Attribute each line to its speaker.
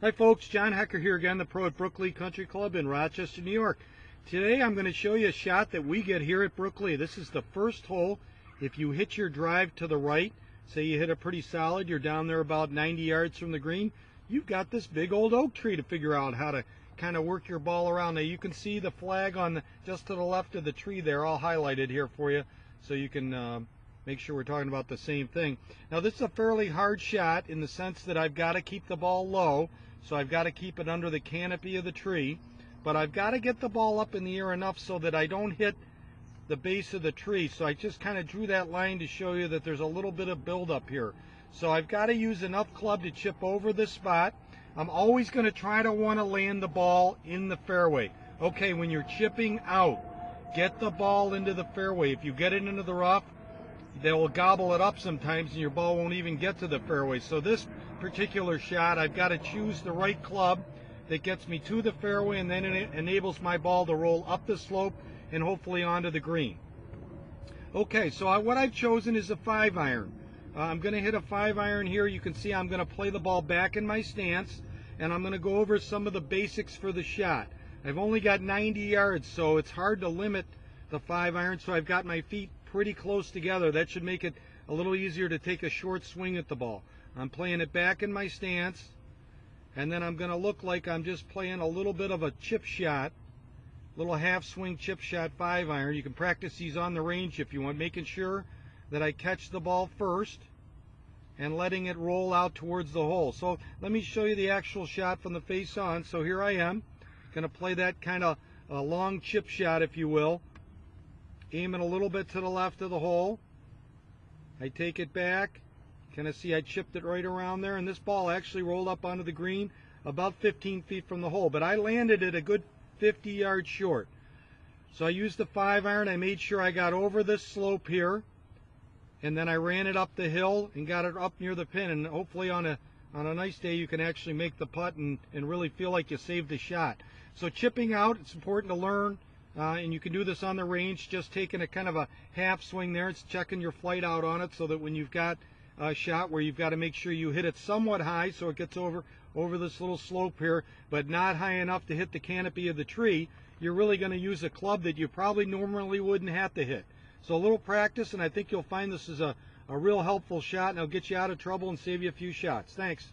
Speaker 1: Hi folks, John Hecker here again, the pro at Brook Lee Country Club in Rochester, New York. Today I'm going to show you a shot that we get here at Brook Lee. This is the first hole. If you hit your drive to the right, say you hit it pretty solid, you're down there about 90 yards from the green, you've got this big old oak tree to figure out how to kind of work your ball around. Now you can see the flag on just to the left of the tree there, all highlighted here for you, so you can make sure we're talking about the same thing. Now this is a fairly hard shot in the sense that I've got to keep the ball low, so I've got to keep it under the canopy of the tree, but I've got to get the ball up in the air enough so that I don't hit the base of the tree. So I just kind of drew that line to show you that there's a little bit of buildup here. So I've got to use enough club to chip over this spot. I'm always going to try to want to land the ball in the fairway. Okay, when you're chipping out, get the ball into the fairway. If you get it into the rough, they will gobble it up sometimes and your ball won't even get to the fairway. So this particular shot, I've got to choose the right club that gets me to the fairway, and then it enables my ball to roll up the slope and hopefully onto the green. Okay, so what I've chosen is a 5-iron. I'm going to hit a 5-iron here. You can see I'm going to play the ball back in my stance, and I'm going to go over some of the basics for the shot. I've only got 90 yards, so it's hard to limit the 5-iron, so I've got my feet pretty close together. That should make it a little easier to take a short swing at the ball. I'm playing it back in my stance, and then I'm going to look like I'm just playing a little bit of a chip shot, little half swing chip shot 5-iron. You can practice these on the range if you want, making sure that I catch the ball first and letting it roll out towards the hole. So let me show you the actual shot from the face on. So here I am, going to play that kind of a long chip shot, if you will, aiming a little bit to the left of the hole. I take it back. Kind of see I chipped it right around there, and this ball actually rolled up onto the green about 15 feet from the hole, but I landed it a good 50 yards short. So I used the 5-iron. I made sure I got over this slope here, and then I ran it up the hill and got it up near the pin, and hopefully on a nice day you can actually make the putt and really feel like you saved a shot. So chipping out, it's important to learn, and you can do this on the range, just taking a kind of a half swing there. It's checking your flight out on it so that when you've got a shot where you've got to make sure you hit it somewhat high so it gets over this little slope here, but not high enough to hit the canopy of the tree, you're really going to use a club that you probably normally wouldn't have to hit. So a little practice, and I think you'll find this is a real helpful shot, and it'll get you out of trouble and save you a few shots. Thanks.